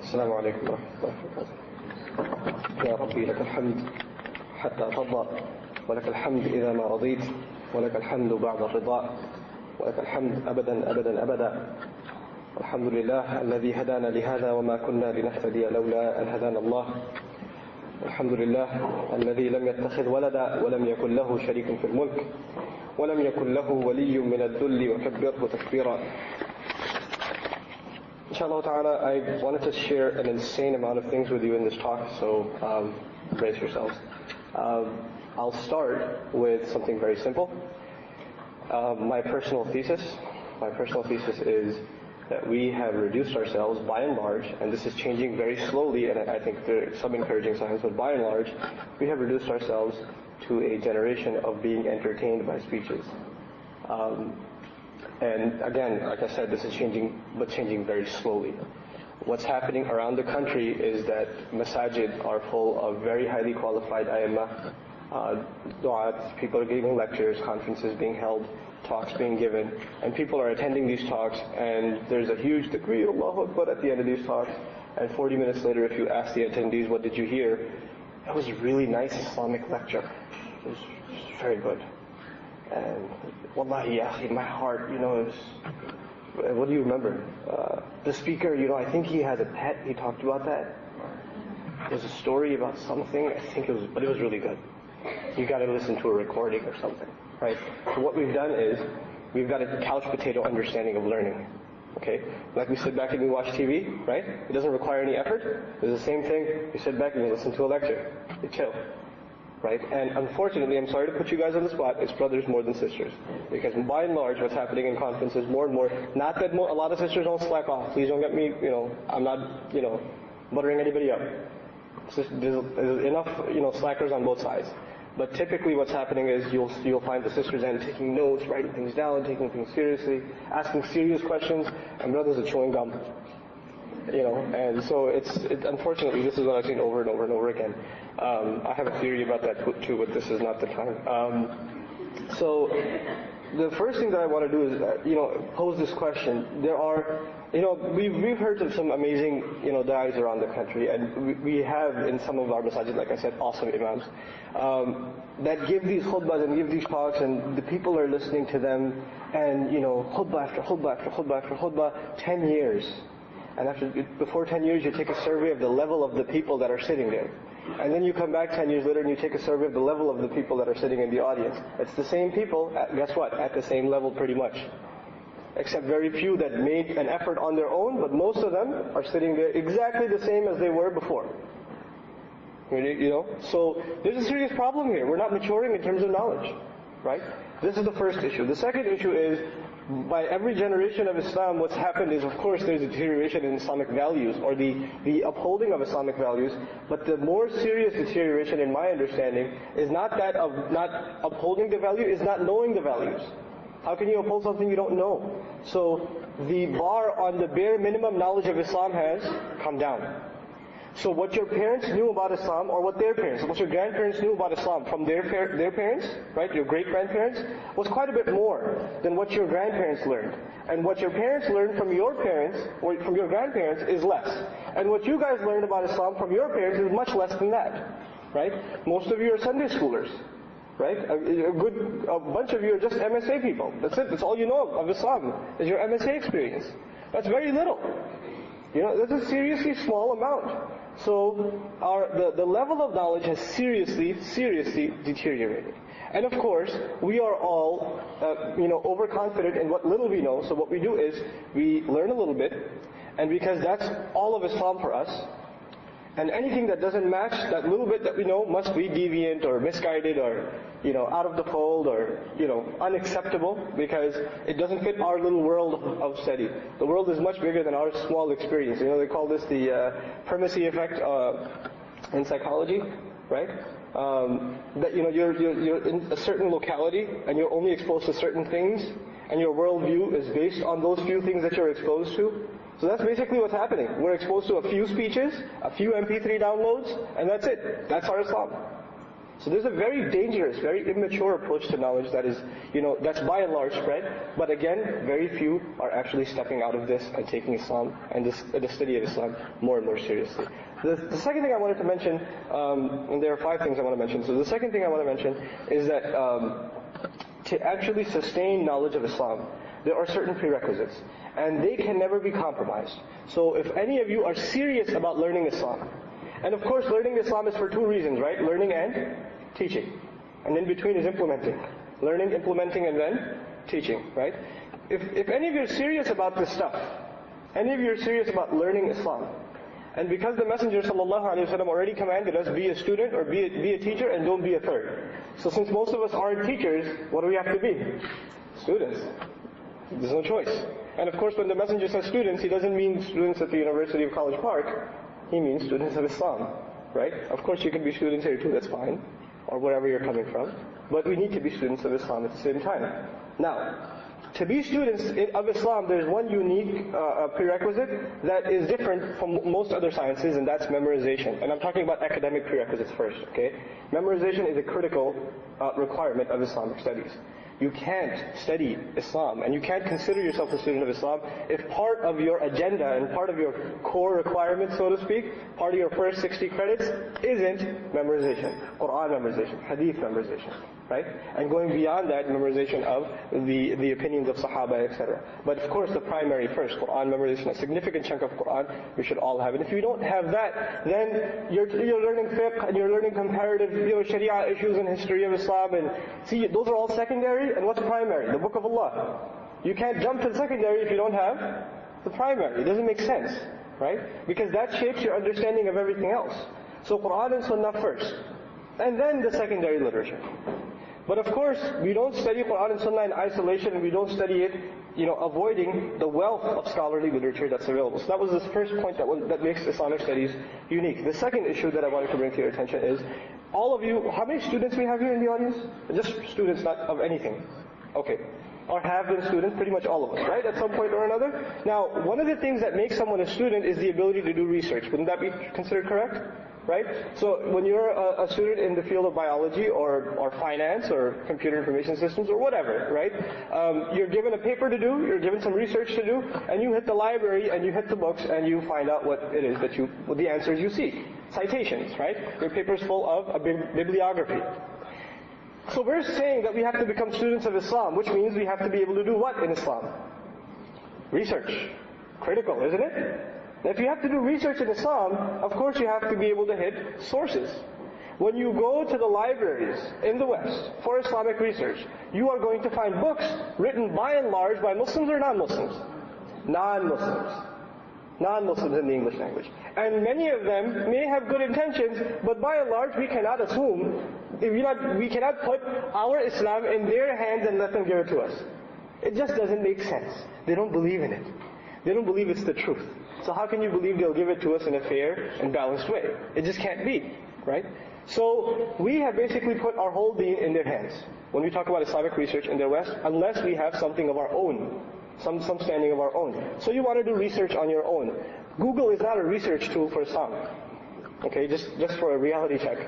السلام عليكم ورحمة الله وبركاته. يا ربي لك الحمد حتى ترضى، ولك الحمد إذا ما رضيت، ولك الحمد بعد الرضا، ولك الحمد أبدا أبدا أبدا. الحمد لله الذي هدانا لهذا وما كنا لنهتدي لولا أن هدانا الله. الحمد لله الذي لم يتخذ ولدا ولم يكن له شريك في الملك ولم يكن له ولي من الذل وكبره تكبيرا. Inshallah ta'ala, I wanted to share an insane amount of things with you in this talk, so brace yourselves. I'll start with something very simple. My personal thesis is that we have reduced ourselves by and large, and this is changing very slowly, and I think there are some encouraging signs, but by and large, we have reduced ourselves to a generation of being entertained by speeches. And again, like I said, this is changing, but changing very slowly. What's happening around the country is that masajid are full of very highly qualified a'immah, du'at, people are giving lectures, conferences being held, talks being given, and people are attending these talks, and there's a huge degree of Allahu Akbar at the end of these talks, and 40 minutes later if you ask the attendees, what did you hear? It was a really nice Islamic lecture. It was very good. And wallahi, ya akhi, my heart, is, what do you remember? The speaker, I think he had a pet, he talked about that. There's a story about something, but it was really good. You got to listen to a recording or something, right? So what we've done is, we've got a couch potato understanding of learning. Okay? Like we sit back and we watch TV, right? It doesn't require any effort. It's the same thing, you sit back and you listen to a lecture. You chill. Right? And unfortunately, I'm sorry to put you guys on the spot, it's brothers more than sisters. Because by and large, what's happening in conferences more and more, not that a lot of sisters don't slack off. Please don't get me, I'm not, buttering anybody up. There's enough, slackers on both sides. But typically what's happening is you'll find the sisters and taking notes, writing things down, taking things seriously, asking serious questions, and brothers are chewing gum. And so unfortunately this is what I've seen over and over and over again. I have a theory about that too, but this is not the time. So the first thing that I want to do is, pose this question. There are, we've heard of some amazing, da'is around the country, and we have in some of our masajid, like I said, awesome imams, that give these khutbahs and give these talks, and the people are listening to them, and, khutbah after khutbah after khutbah after khutbah, 10 years. And before 10 years, you take a survey of the level of the people that are sitting there. And then you come back 10 years later and you take a survey of the level of the people that are sitting in the audience. It's the same people, guess what? At the same level pretty much. Except very few that made an effort on their own, but most of them are sitting there exactly the same as they were before. So there's a serious problem here. We're not maturing in terms of knowledge. Right? This is the first issue. The second issue is, by every generation of Islam, what's happened is, of course, there's a deterioration in Islamic values, or the upholding of Islamic values, but the more serious deterioration, in my understanding, is not that of not upholding the value, is not knowing the values. How can you uphold something you don't know? So, the bar on the bare minimum knowledge of Islam has come down. So what your parents knew about Islam, or what your grandparents knew about Islam from their parents, right, your great-grandparents, was quite a bit more than what your grandparents learned. And what your parents learned from your parents, or from your grandparents, is less. And what you guys learned about Islam from your parents is much less than that. Right? Most of you are Sunday schoolers. Right? A bunch of you are just MSA people. That's it. That's all you know of Islam, is your MSA experience. That's very little. That's a seriously small amount. So the level of knowledge has seriously deteriorated. And of course, we are all, overconfident in what little we know. So what we do is, we learn a little bit, and because that's all of Islam for us, and anything that doesn't match that little bit that we know must be deviant or misguided or, out of the fold or, unacceptable, because it doesn't fit our little world of study. The world is much bigger than our small experience. They call this the primacy effect in psychology, right? That you're in a certain locality and you're only exposed to certain things, and your worldview is based on those few things that you're exposed to. So that's basically what's happening. We're exposed to a few speeches, a few MP3 downloads, and that's it. That's our Islam. So there's a very dangerous, very immature approach to knowledge that is, that's by and large spread. But again, very few are actually stepping out of this and taking Islam and the study of Islam more and more seriously. The second thing I wanted to mention, and there are 5 things I want to mention. So the second thing I want to mention is that to actually sustain knowledge of Islam, there are certain prerequisites, and they can never be compromised. So if any of you are serious about learning Islam, and of course learning Islam is for 2 reasons, right? Learning and teaching. And in between is implementing. Learning, implementing, and then teaching, right? If any of you are serious about this stuff, any of you are serious about learning Islam, and because the Messenger ﷺ already commanded us, be a student or be a teacher and don't be a third. So since most of us aren't teachers, what do we have to be? Students. There's no choice. And of course when the Messenger says students, he doesn't mean students at the University of College Park. He means students of Islam, right? Of course you can be students here too, that's fine, or wherever you're coming from. But we need to be students of Islam at the same time. Now, to be students of Islam, there's one unique prerequisite that is different from most other sciences, and that's memorization. And I'm talking about academic prerequisites first, okay? Memorization is a critical requirement of Islamic studies. You can't study Islam and you can't consider yourself a student of Islam if part of your agenda and part of your core requirements, so to speak, part of your first 60 credits isn't memorization, Quran memorization, Hadith memorization, right? And going beyond that, memorization of the opinions of Sahaba, etc. But of course the primary first, Quran memorization, a significant chunk of Quran, we should all have. And if you don't have that, then you're learning fiqh and you're learning comparative Sharia issues and history of Islam, and see, those are all secondary. And what's primary? The Book of Allah. You can't jump to the secondary if you don't have the primary. It doesn't make sense, right? Because that shapes your understanding of everything else. So Quran and Sunnah first, and then the secondary literature. But of course, we don't study Quran and Sunnah in isolation, and we don't study it, avoiding the wealth of scholarly literature that's available. So that was the first point that makes Islamic studies unique. The second issue that I wanted to bring to your attention is, all of you, how many students we have here in the audience? Just students, not of anything. Okay. Or have been students, pretty much all of us, right? At some point or another. Now, one of the things that makes someone a student is the ability to do research. Wouldn't that be considered correct? Right? So when you're a student in the field of biology or finance or computer information systems or whatever, right? You're given a paper to do, you're given some research to do, and you hit the library and you hit the books and you find out what it is what the answers you seek. Citations, right? Your paper's full of a bibliography. So we're saying that we have to become students of Islam, which means we have to be able to do what in Islam? Research. Critical, isn't it? Now, if you have to do research in Islam, of course you have to be able to hit sources. When you go to the libraries in the West for Islamic research, you are going to find books written by and large by Muslims or non-Muslims? Non-Muslims. Non-Muslims in the English language. And many of them may have good intentions, but by and large we cannot assume, we cannot put our Islam in their hands and let them give it to us. It just doesn't make sense. They don't believe in it. They don't believe it's the truth. So how can you believe they'll give it to us in a fair and balanced way? It just can't be, right? So we have basically put our whole deen in their hands. When we talk about Islamic research in the West, unless we have something of our own, some standing of our own. So you want to do research on your own. Google is not a research tool for Islam. Okay, just for a reality check.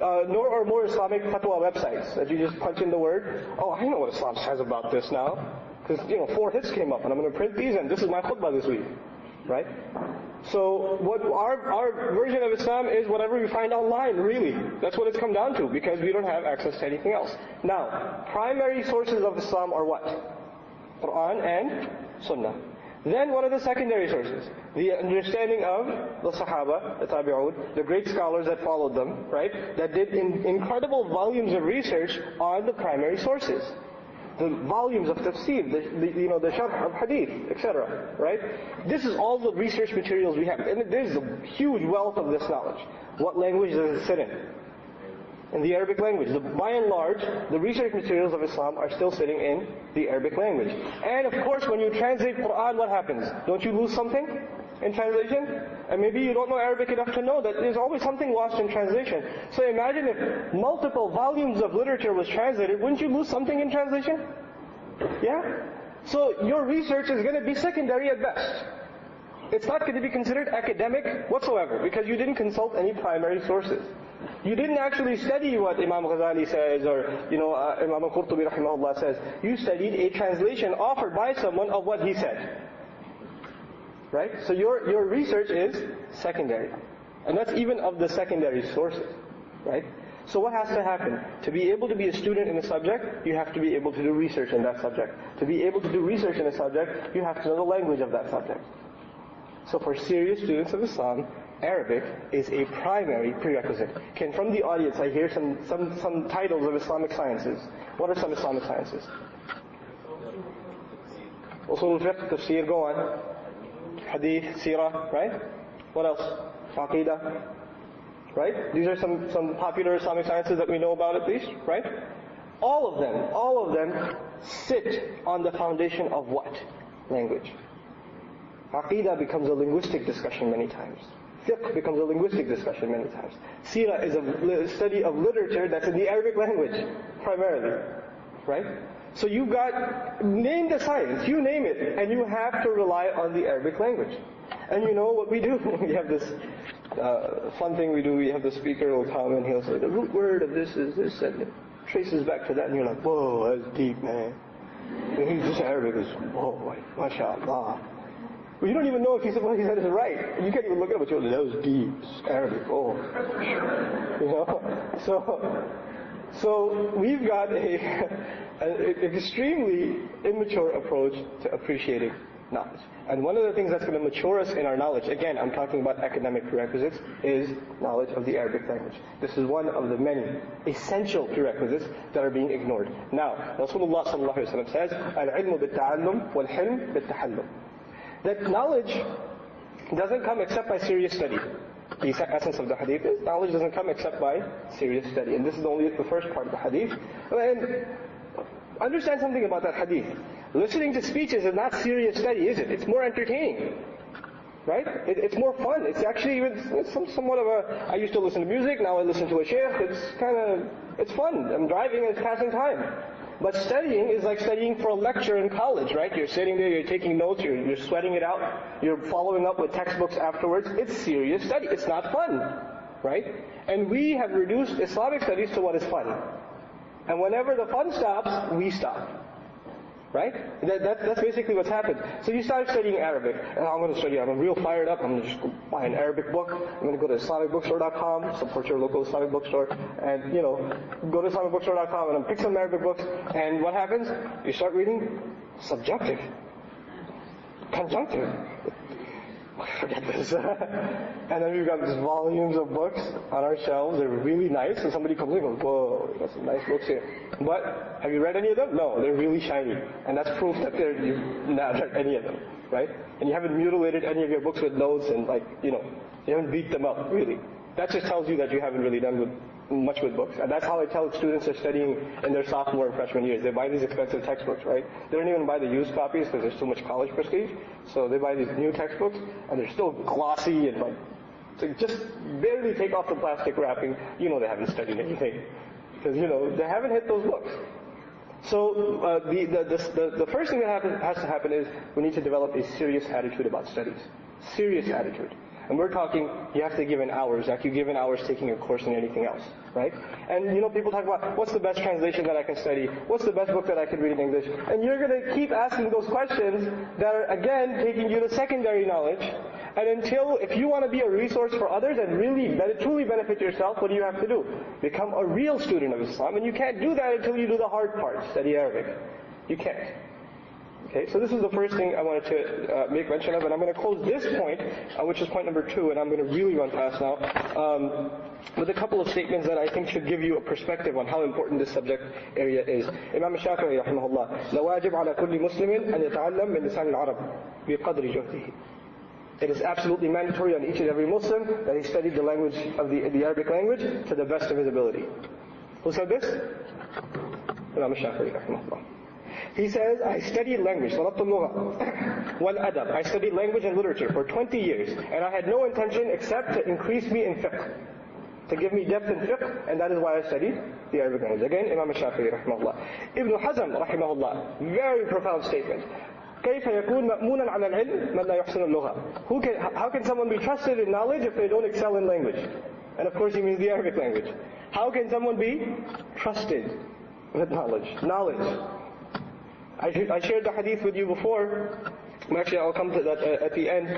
Nor are more Islamic fatwa websites that you just punch in the word, oh, I know what Islam says about this now. Because, 4 hits came up and I'm going to print these and this is my khutbah this week. Right? So what our version of Islam is whatever we find online, really. That's what it's come down to, because we don't have access to anything else. Now, primary sources of Islam are what? Quran and Sunnah. Then what are the secondary sources? The understanding of the Sahaba, the Tabi'un, the great scholars that followed them, right? That did incredible volumes of research on the primary sources. The volumes of tafsir, the sharh of hadith, etc. Right? This is all the research materials we have. And there's a huge wealth of this knowledge. What language does it sit in? In the Arabic language. By and large, the research materials of Islam are still sitting in the Arabic language. And of course, when you translate Quran, what happens? Don't you lose something in translation? And maybe you don't know Arabic enough to know that there's always something lost in translation. So imagine if multiple volumes of literature was translated, wouldn't you lose something in translation? Yeah? So your research is going to be secondary at best. It's not going to be considered academic whatsoever, because you didn't consult any primary sources. You didn't actually study what Imam Ghazali says or Imam al-Qurtubi rahimahullah says. You studied a translation offered by someone of what he said. Right? So your research is secondary. And that's even of the secondary sources. Right? So what has to happen? To be able to be a student in a subject, you have to be able to do research in that subject. To be able to do research in a subject, you have to know the language of that subject. So for serious students of Islam, Arabic is a primary prerequisite. Can from the audience I hear some titles of Islamic sciences? What are some Islamic sciences? Usul al-Fiqh, Tafsir, go on. Hadith, Sirah, right? What else? Aqidah. Right? These are some popular Islamic sciences that we know about at least, right? All of them sit on the foundation of what? Language. Aqidah becomes a linguistic discussion many times. Fiqh becomes a linguistic discussion many times. Sirah is a study of literature that's in the Arabic language, primarily. Right? So you've got, name the science, you name it, and you have to rely on the Arabic language. And you know what we do? We have this fun thing we do. We have the speaker will come and he'll say, the root word of this is this, and it traces back to that, and you're like, whoa, that's deep, man. And this Arabic is, whoa, mashallah. Well, you don't even know if he said what he said is right. You can't even look it up, but you're like, that was deep. It's Arabic, oh. So we've got an extremely immature approach to appreciating knowledge. And one of the things that's going to mature us in our knowledge, again, I'm talking about academic prerequisites, is knowledge of the Arabic language. This is one of the many essential prerequisites that are being ignored. Now, Rasulullah sallallahu alaihi wasallam says, "Al-ilmu bit-ta'allum wal-hilm bit-tahallum." That knowledge doesn't come except by serious study. The essence of the hadith is, knowledge doesn't come except by serious study. And this is only the first part of the hadith. And understand something about that hadith. Listening to speeches is not serious study, is it? It's more entertaining. Right? It's more fun. It's actually even somewhat of a, I used to listen to music, now I listen to a shaykh. It's fun. I'm driving and it's passing time. But studying is like studying for a lecture in college, right? You're sitting there, you're taking notes, you're sweating it out, you're following up with textbooks afterwards. It's serious study. It's not fun, right? And we have reduced Islamic studies to what is fun. And whenever the fun stops, we stop. Right? That's basically what's happened. So you start studying Arabic. And I'm going to study, I'm real fired up, I'm going to just go buy an Arabic book. I'm going to go to IslamicBookstore.com, support your local Islamic bookstore, and go to IslamicBookstore.com and pick some Arabic books. And what happens? You start reading subjunctive, conjunctive. Forget this. And then we've got these volumes of books on our shelves. They're really nice. And somebody comes in and goes, whoa, you got some nice books here. But have you read any of them? No, they're really shiny. And that's proof that you've not read any of them. Right? And you haven't mutilated any of your books with notes and you haven't beat them up, really. That just tells you that you haven't really done much with books. And that's how I tell students are studying in their sophomore and freshman years. They buy these expensive textbooks, right? They don't even buy the used copies because there's too much college prestige. So they buy these new textbooks and they're still glossy and so just barely take off the plastic wrapping. They haven't studied anything. Because, they haven't hit those books. So the first thing that has to happen is we need to develop a serious attitude about studies. Serious attitude. And we're talking, you have to give in hours, like you give in hours taking a course in anything else, right? And people talk about, what's the best translation that I can study? What's the best book that I can read in English? And you're going to keep asking those questions that are, again, taking you to secondary knowledge. And if you want to be a resource for others and really, truly benefit yourself, what do you have to do? Become a real student of Islam. And you can't do that until you do the hard part, study Arabic. You can't. Okay, so this is the first thing I wanted to make mention of, and I'm going to close this point, which is point number 2, and I'm going to really run fast now, with a couple of statements that I think should give you a perspective on how important this subject area is. Imam Shafi'i rahimahullah, لَوَاجِبْ عَلَى كُلِّ مُسْلِمٍ أَنْ يَتَعَلَّمْ مِنْ لِسَانِ الْعَرَبِ بِقَدْرِ جُهْدِهِ. It is absolutely mandatory on each and every Muslim that he study the language of the Arabic language to the best of his ability. Who said this? Imam Shafi'i rahimahullah. He says, I studied language, طلبت اللغة والأدب. I studied language and literature for 20 years, and I had no intention except to increase me in fiqh, to give me depth in fiqh, and that is why I studied the Arabic language. Again, Imam Shafi'i rahimahullah. Ibn Hazm rahimahullah, very profound statement. كيف يكون مأمونا على العلم من لا يحسن اللغة? How can someone be trusted in knowledge if they don't excel in language? And of course he means the Arabic language. How can someone be trusted with knowledge? Knowledge. I shared the hadith with you before. Actually, I'll come to that at the end.